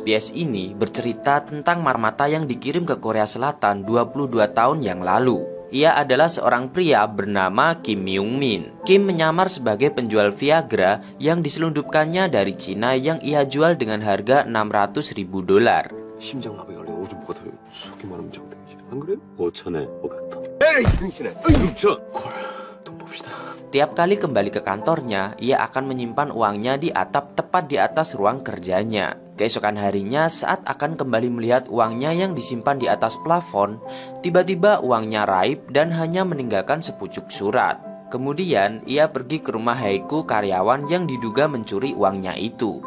SBS ini bercerita tentang marmata yang dikirim ke Korea Selatan 22 tahun yang lalu. Ia adalah seorang pria bernama Kim Myung Min. Kim menyamar sebagai penjual Viagra yang diselundupkannya dari Cina yang ia jual dengan harga $600.000. 심장마비 걸린 오줌 뭐가 더 속이 많으면 장땡이지 안 그래? 5천에 500통 에이 당신아 6천 콜 돈 봅시다. Tiap kali kembali ke kantornya, ia akan menyimpan uangnya di atap tepat di atas ruang kerjanya. Keesokan harinya, saat akan kembali melihat uangnya yang disimpan di atas plafon, tiba-tiba uangnya raib dan hanya meninggalkan sepucuk surat. Kemudian, ia pergi ke rumah Haeku, karyawan yang diduga mencuri uangnya itu.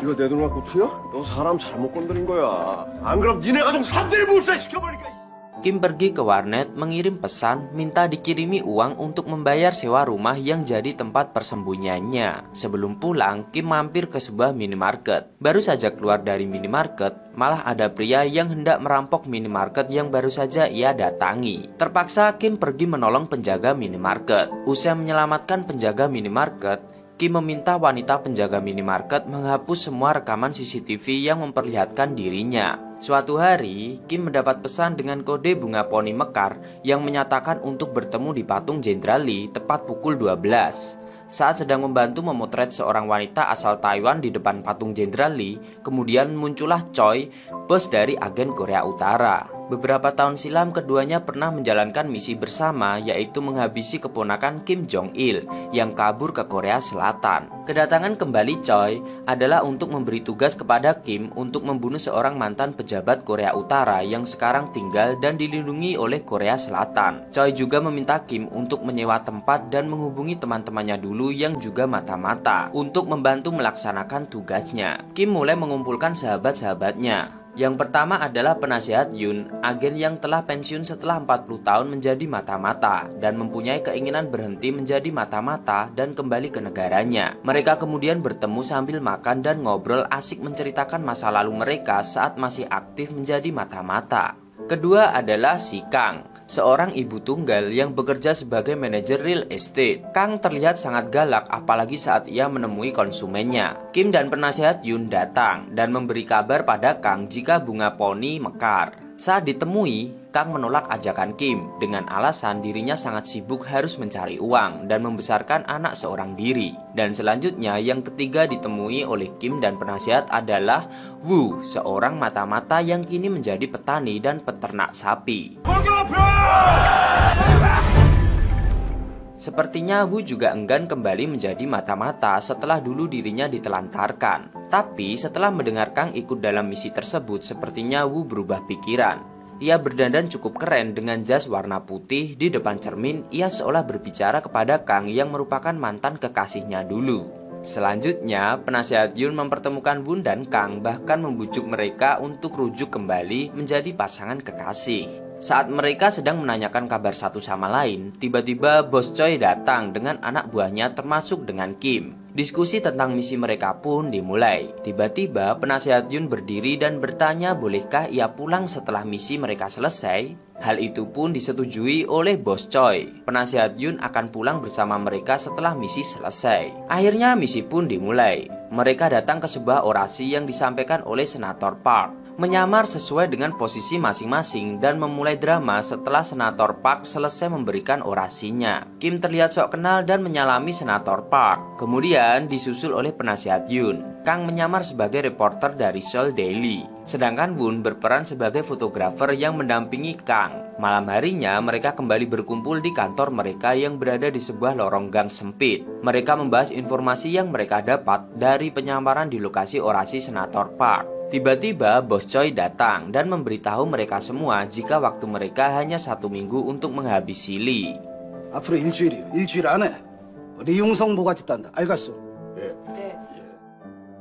이거 내 돈 갖고 튀어? 너 사람 잘못 건드린 거야. 안 그럼 니네 가족 3대 몰살시켜버리니까. Kim pergi ke warnet mengirim pesan minta dikirimi uang untuk membayar sewa rumah yang jadi tempat persembunyiannya. Sebelum pulang, Kim mampir ke sebuah minimarket. Baru saja keluar dari minimarket, malah ada pria yang hendak merampok minimarket yang baru saja ia datangi. Terpaksa Kim pergi menolong penjaga minimarket. Usai menyelamatkan penjaga minimarket, Kim meminta wanita penjaga minimarket menghapus semua rekaman CCTV yang memperlihatkan dirinya. Suatu hari, Kim mendapat pesan dengan kode bunga poni mekar yang menyatakan untuk bertemu di patung Jenderal Lee tepat pukul 12. Saat sedang membantu memotret seorang wanita asal Taiwan di depan patung Jenderal Lee, kemudian muncullah Choi, bos dari agen Korea Utara. Beberapa tahun silam keduanya pernah menjalankan misi bersama, yaitu menghabisi keponakan Kim Jong Il yang kabur ke Korea Selatan. Kedatangan kembali Choi adalah untuk memberi tugas kepada Kim untuk membunuh seorang mantan pejabat Korea Utara yang sekarang tinggal dan dilindungi oleh Korea Selatan. Choi juga meminta Kim untuk menyewa tempat dan menghubungi teman-temannya dulu yang juga mata-mata untuk membantu melaksanakan tugasnya. Kim mulai mengumpulkan sahabat-sahabatnya. Yang pertama adalah penasihat Yun, agen yang telah pensiun setelah 40 tahun menjadi mata-mata dan mempunyai keinginan berhenti menjadi mata-mata dan kembali ke negaranya. Mereka kemudian bertemu sambil makan dan ngobrol asik menceritakan masa lalu mereka saat masih aktif menjadi mata-mata. Kedua adalah si Kang, seorang ibu tunggal yang bekerja sebagai manajer real estate. Kang terlihat sangat galak apalagi saat ia menemui konsumennya. Kim dan penasihat Yun datang dan memberi kabar pada Kang jika bunga poni mekar. Saat ditemui, Kang menolak ajakan Kim dengan alasan dirinya sangat sibuk harus mencari uang dan membesarkan anak seorang diri. Dan selanjutnya yang ketiga ditemui oleh Kim dan penasihat adalah Woo, seorang mata-mata yang kini menjadi petani dan peternak sapi. Sepertinya Woo juga enggan kembali menjadi mata-mata setelah dulu dirinya ditelantarkan. Tapi setelah mendengar Kang ikut dalam misi tersebut, sepertinya Woo berubah pikiran. Ia berdandan cukup keren dengan jas warna putih. Di depan cermin, ia seolah berbicara kepada Kang yang merupakan mantan kekasihnya dulu. Selanjutnya, penasihat Yun mempertemukan Woo dan Kang, bahkan membujuk mereka untuk rujuk kembali menjadi pasangan kekasih. Saat mereka sedang menanyakan kabar satu sama lain, tiba-tiba bos Choi datang dengan anak buahnya termasuk dengan Kim. Diskusi tentang misi mereka pun dimulai. Tiba-tiba penasihat Yun berdiri dan bertanya bolehkah ia pulang setelah misi mereka selesai. Hal itu pun disetujui oleh bos Choi. Penasihat Yun akan pulang bersama mereka setelah misi selesai. Akhirnya misi pun dimulai. Mereka datang ke sebuah orasi yang disampaikan oleh Senator Park. Menyamar sesuai dengan posisi masing-masing dan memulai drama setelah Senator Park selesai memberikan orasinya. Kim terlihat sok kenal dan menyalami Senator Park. Kemudian disusul oleh penasihat Yun. Kang menyamar sebagai reporter dari Seoul Daily. Sedangkan Woon berperan sebagai fotografer yang mendampingi Kang. Malam harinya mereka kembali berkumpul di kantor mereka yang berada di sebuah lorong gang sempit. Mereka membahas informasi yang mereka dapat dari penyamaran di lokasi orasi Senator Park. Tiba-tiba bos Choi datang dan memberitahu mereka semua jika waktu mereka hanya 1 minggu untuk menghabisi Lee. 앞으로 일주일 안에 리 용성보가 짓단다. 알겠어?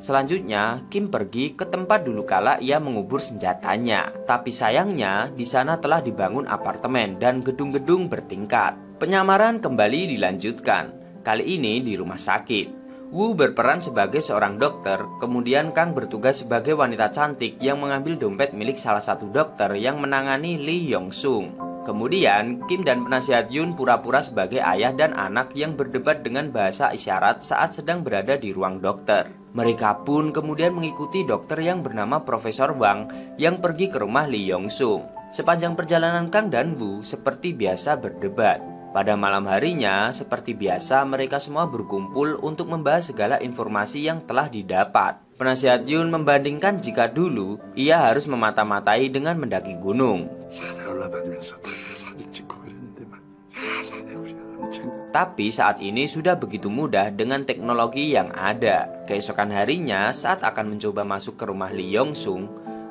Selanjutnya, Kim pergi ke tempat dulu kala ia mengubur senjatanya. Tapi sayangnya, di sana telah dibangun apartemen dan gedung-gedung bertingkat. Penyamaran kembali dilanjutkan, kali ini di rumah sakit. Woo berperan sebagai seorang dokter, kemudian Kang bertugas sebagai wanita cantik yang mengambil dompet milik salah satu dokter yang menangani Lee Yong Sung. Kemudian, Kim dan penasihat Yun pura-pura sebagai ayah dan anak yang berdebat dengan bahasa isyarat saat sedang berada di ruang dokter. Mereka pun kemudian mengikuti dokter yang bernama Profesor Wang yang pergi ke rumah Lee Yong Sung. Sepanjang perjalanan Kang dan Woo seperti biasa berdebat. Pada malam harinya, seperti biasa mereka semua berkumpul untuk membahas segala informasi yang telah didapat. Penasihat Yun membandingkan jika dulu ia harus memata-matai dengan mendaki gunung. Tapi saat ini sudah begitu mudah dengan teknologi yang ada. Keesokan harinya, saat akan mencoba masuk ke rumah Lee Yong Sung,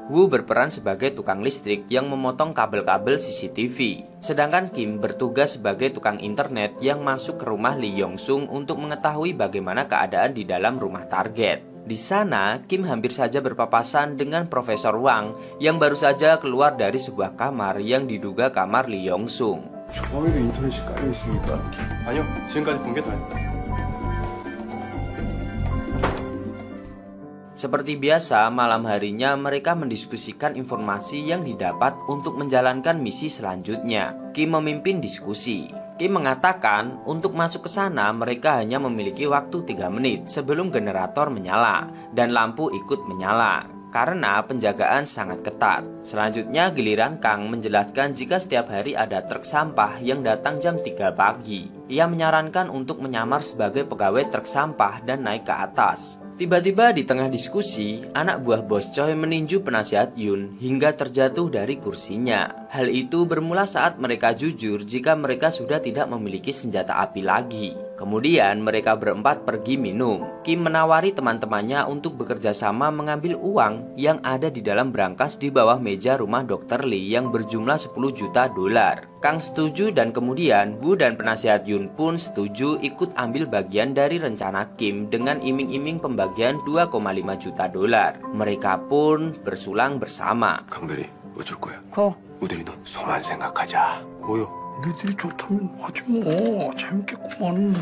Woo berperan sebagai tukang listrik yang memotong kabel-kabel CCTV. Sedangkan Kim bertugas sebagai tukang internet yang masuk ke rumah Lee Yong Sung untuk mengetahui bagaimana keadaan di dalam rumah target. Di sana, Kim hampir saja berpapasan dengan Profesor Wang yang baru saja keluar dari sebuah kamar yang diduga kamar Lee Yong Sung. 주방에도 인터넷이 깔려 있습니까? 아니요, 지금까지 본 게 다예요. Seperti biasa, malam harinya mereka mendiskusikan informasi yang didapat untuk menjalankan misi selanjutnya. Kim memimpin diskusi. Kim mengatakan untuk masuk ke sana mereka hanya memiliki waktu 3 menit sebelum generator menyala dan lampu ikut menyala karena penjagaan sangat ketat. Selanjutnya giliran Kang menjelaskan jika setiap hari ada truk sampah yang datang jam 3 pagi. Ia menyarankan untuk menyamar sebagai pegawai truk sampah dan naik ke atas. Tiba-tiba di tengah diskusi, anak buah Bos Choi meninju penasihat Yun hingga terjatuh dari kursinya. Hal itu bermula saat mereka jujur jika mereka sudah tidak memiliki senjata api lagi. Kemudian mereka berempat pergi minum. Kim menawari teman-temannya untuk bekerja sama mengambil uang yang ada di dalam brankas di bawah meja rumah Dr. Lee yang berjumlah 10 juta dolar. Kang setuju dan kemudian Woo dan penasihat Yun pun setuju ikut ambil bagian dari rencana Kim dengan iming-iming pembagian 2,5 juta dolar. Mereka pun bersulang bersama. 강대리, 어쩔 거야? 고. 우대리 넌 송환 생각하자. 고요. 니들이 좋다면 하지 뭐. 재밌겠구만.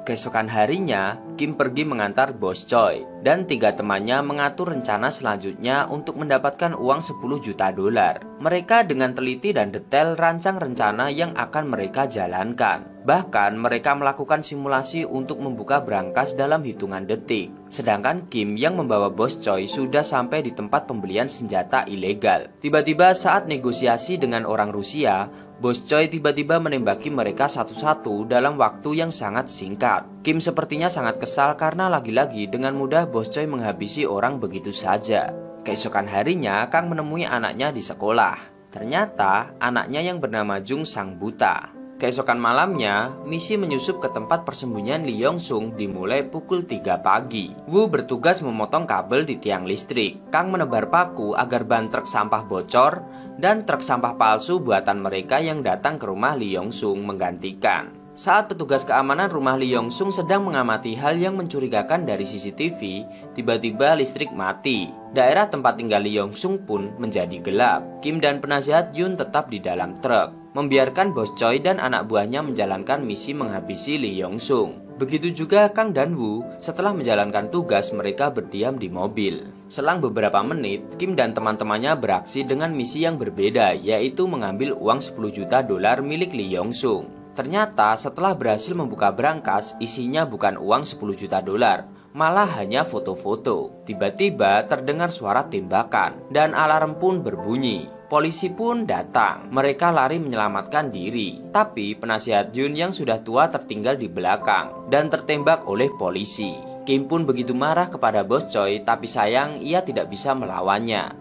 Keesokan harinya, Kim pergi mengantar Bos Choi dan 3 temannya mengatur rencana selanjutnya untuk mendapatkan uang 10 juta dolar. Mereka dengan teliti dan detail rancang rencana yang akan mereka jalankan. Bahkan mereka melakukan simulasi untuk membuka brankas dalam hitungan detik. Sedangkan Kim yang membawa Bos Choi sudah sampai di tempat pembelian senjata ilegal. Tiba-tiba saat negosiasi dengan orang Rusia, Bos Choi tiba-tiba menembaki mereka satu-satu dalam waktu yang sangat singkat. Kim sepertinya sangat kesal karena lagi-lagi dengan mudah Bos Choi menghabisi orang begitu saja. Keesokan harinya, Kang menemui anaknya di sekolah. Ternyata anaknya yang bernama Jung sang buta. Keesokan malamnya, misi menyusup ke tempat persembunyian Lee Yong Sung dimulai pukul 3 pagi. Woo bertugas memotong kabel di tiang listrik. Kang menebar paku agar ban truk sampah bocor dan truk sampah palsu buatan mereka yang datang ke rumah Lee Yong Sung menggantikan. Saat petugas keamanan rumah Lee Yong Sung sedang mengamati hal yang mencurigakan dari CCTV, tiba-tiba listrik mati. Daerah tempat tinggal Lee Yong Sung pun menjadi gelap. Kim dan penasihat Yun tetap di dalam truk, membiarkan Bos Choi dan anak buahnya menjalankan misi menghabisi Lee Yong Sung. Begitu juga Kang dan Woo, setelah menjalankan tugas mereka berdiam di mobil. Selang beberapa menit, Kim dan teman-temannya beraksi dengan misi yang berbeda, yaitu mengambil uang 10 juta dolar milik Lee Yong Sung. Ternyata setelah berhasil membuka brankas, isinya bukan uang 10 juta dolar, malah hanya foto-foto. Tiba-tiba terdengar suara tembakan dan alarm pun berbunyi. Polisi pun datang. Mereka lari menyelamatkan diri. Tapi penasihat Yun yang sudah tua tertinggal di belakang dan tertembak oleh polisi. Kim pun begitu marah kepada Bos Choi, tapi sayang ia tidak bisa melawannya.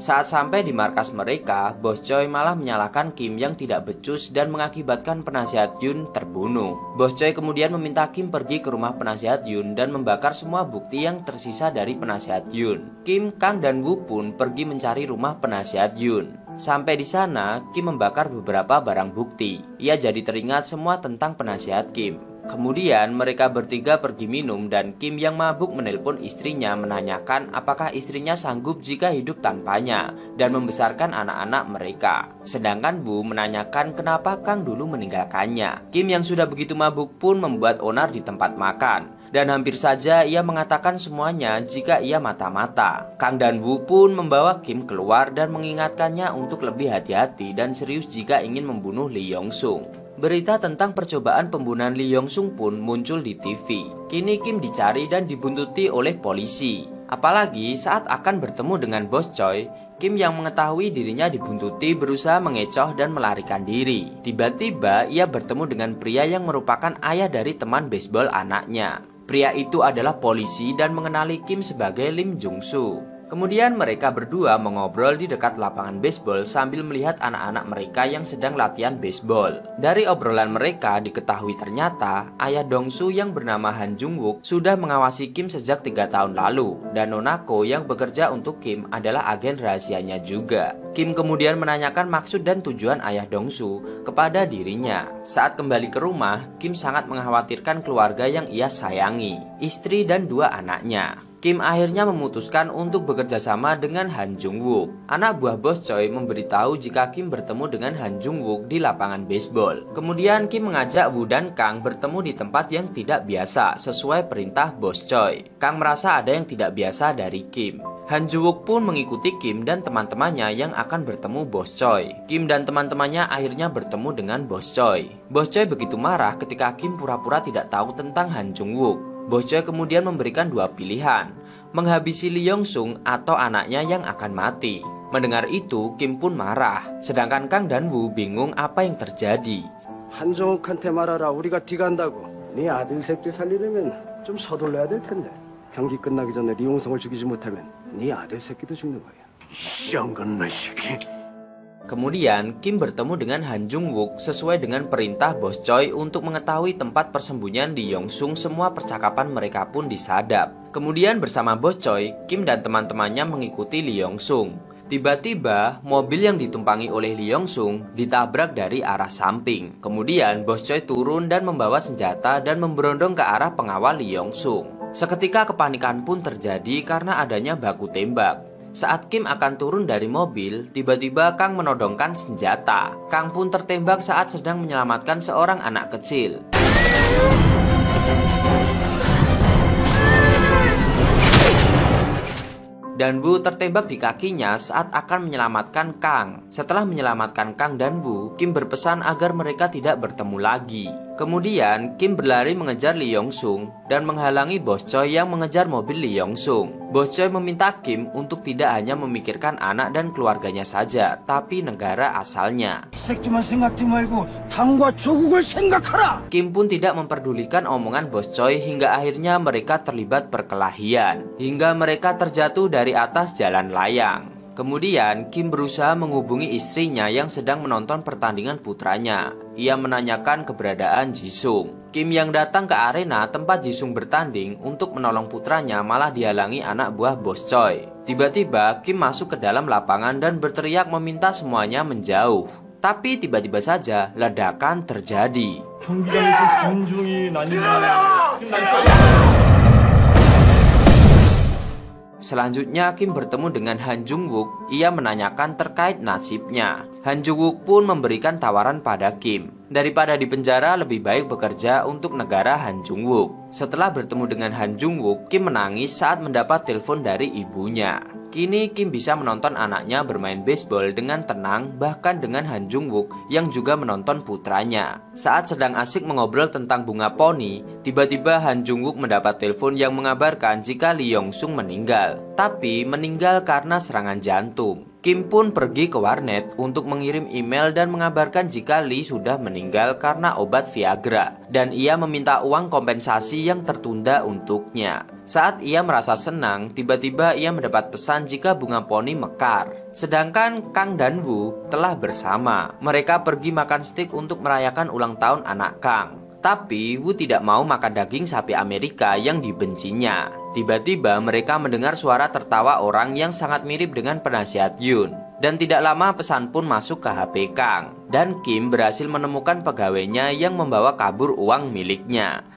Saat sampai di markas mereka, Bos Choi malah menyalahkan Kim yang tidak becus dan mengakibatkan penasihat Yun terbunuh. Bos Choi kemudian meminta Kim pergi ke rumah penasihat Yun dan membakar semua bukti yang tersisa dari penasihat Yun. Kim, Kang, dan Woo pun pergi mencari rumah penasihat Yun. Sampai di sana, Kim membakar beberapa barang bukti. Ia jadi teringat semua tentang penasihat Kim. Kemudian mereka bertiga pergi minum dan Kim yang mabuk menelpon istrinya menanyakan apakah istrinya sanggup jika hidup tanpanya dan membesarkan anak-anak mereka. Sedangkan Woo menanyakan kenapa Kang dulu meninggalkannya. Kim yang sudah begitu mabuk pun membuat onar di tempat makan. Dan hampir saja ia mengatakan semuanya jika ia mata-mata. Kang Dan-woo pun membawa Kim keluar dan mengingatkannya untuk lebih hati-hati dan serius jika ingin membunuh Lee Yong-sung. Berita tentang percobaan pembunuhan Lee Yong-sung pun muncul di TV. Kini Kim dicari dan dibuntuti oleh polisi. Apalagi saat akan bertemu dengan Bos Choi, Kim yang mengetahui dirinya dibuntuti berusaha mengecoh dan melarikan diri. Tiba-tiba ia bertemu dengan pria yang merupakan ayah dari teman baseball anaknya. Pria itu adalah polisi dan mengenali Kim sebagai Lim Jung-soo. Kemudian mereka berdua mengobrol di dekat lapangan baseball sambil melihat anak-anak mereka yang sedang latihan baseball. Dari obrolan mereka diketahui ternyata ayah Dong-soo yang bernama Han Jung-wook sudah mengawasi Kim sejak 3 tahun lalu. Dan Nona Ko yang bekerja untuk Kim adalah agen rahasianya juga. Kim kemudian menanyakan maksud dan tujuan ayah Dong-soo kepada dirinya. Saat kembali ke rumah, Kim sangat mengkhawatirkan keluarga yang ia sayangi, istri dan 2 anaknya. Kim akhirnya memutuskan untuk bekerja sama dengan Han Jung-wook. Anak buah Bos Choi memberitahu jika Kim bertemu dengan Han Jung-wook di lapangan baseball. Kemudian Kim mengajak Woo dan Kang bertemu di tempat yang tidak biasa sesuai perintah Bos Choi. Kang merasa ada yang tidak biasa dari Kim. Han Jung-wook pun mengikuti Kim dan teman-temannya yang akan bertemu Bos Choi. Kim dan teman-temannya akhirnya bertemu dengan Bos Choi. Bos Choi begitu marah ketika Kim pura-pura tidak tahu tentang Han Jung-wook. Bos Choi kemudian memberikan 2 pilihan, menghabisi Lee Yong-sung atau anaknya yang akan mati. Mendengar itu, Kim pun marah. Sedangkan Kang Dan-woo bingung apa yang terjadi. 한정욱한테 말하라. 우리가 뒤간다고. 네 아들 새끼 살리려면 좀 서둘러야 될 텐데. 경기 끝나기 전에 리용성을 죽이지 못하면 네 아들 새끼도 죽는 거야. 쌍건나 새끼. Kemudian Kim bertemu dengan Han Jung-wook sesuai dengan perintah Bos Choi untuk mengetahui tempat persembunyian Lee Yong-sung. Semua percakapan mereka pun disadap. Kemudian bersama Bos Choi, Kim dan teman-temannya mengikuti Lee Yong-sung. Tiba-tiba mobil yang ditumpangi oleh Lee Yong-sung ditabrak dari arah samping. Kemudian Bos Choi turun dan membawa senjata dan memberondong ke arah pengawal Lee Yong-sung. Seketika kepanikan pun terjadi karena adanya baku tembak. Saat Kim akan turun dari mobil, tiba-tiba Kang menodongkan senjata. Kang pun tertembak saat sedang menyelamatkan seorang anak kecil. Dan-woo tertembak di kakinya saat akan menyelamatkan Kang. Setelah menyelamatkan Kang dan Woo, Kim berpesan agar mereka tidak bertemu lagi. Kemudian Kim berlari mengejar Lee Yong-sung dan menghalangi Bos Choi yang mengejar mobil Lee Yong-sung. Bos Choi meminta Kim untuk tidak hanya memikirkan anak dan keluarganya saja, tapi negara asalnya. 새끼만 생각지 말고 당과 조국을 생각하라. Kim pun tidak memperdulikan omongan Bos Choi hingga akhirnya mereka terlibat perkelahian hingga mereka terjatuh dari atas jalan layang. Kemudian Kim berusaha menghubungi istrinya yang sedang menonton pertandingan putranya. Ia menanyakan keberadaan Jisung. Kim yang datang ke arena tempat Jisung bertanding untuk menolong putranya malah dihalangi anak buah Bos Choi. Tiba-tiba Kim masuk ke dalam lapangan dan berteriak meminta semuanya menjauh. Tapi tiba-tiba saja ledakan terjadi. Selanjutnya Kim bertemu dengan Han Jung-wook. Ia menanyakan terkait nasibnya. Han Jung-wook pun memberikan tawaran pada Kim. Daripada di penjara, lebih baik bekerja untuk negara Han Jung-wook. Setelah bertemu dengan Han Jung-wook, Kim menangis saat mendapat telepon dari ibunya. Kini Kim bisa menonton anaknya bermain baseball dengan tenang, bahkan dengan Han Jung-wook yang juga menonton putranya. Saat sedang asik mengobrol tentang bunga poni, tiba-tiba Han Jung-wook mendapat telepon yang mengabarkan jika Lee Yong-sung meninggal. Tapi meninggal karena serangan jantung. Kim pun pergi ke warnet untuk mengirim email dan mengabarkan jika Lee sudah meninggal karena obat Viagra. Dan ia meminta uang kompensasi yang tertunda untuknya. Saat ia merasa senang, tiba-tiba ia mendapat pesan jika bunga poni mekar. Sedangkan Kang dan Woo telah bersama. Mereka pergi makan steak untuk merayakan ulang tahun anak Kang. Tapi Woo tidak mau makan daging sapi Amerika yang dibencinya. Tiba-tiba mereka mendengar suara tertawa orang yang sangat mirip dengan penasihat Yoon. Dan tidak lama pesan pun masuk ke HP Kang. Dan Kim berhasil menemukan pegawainya yang membawa kabur uang miliknya.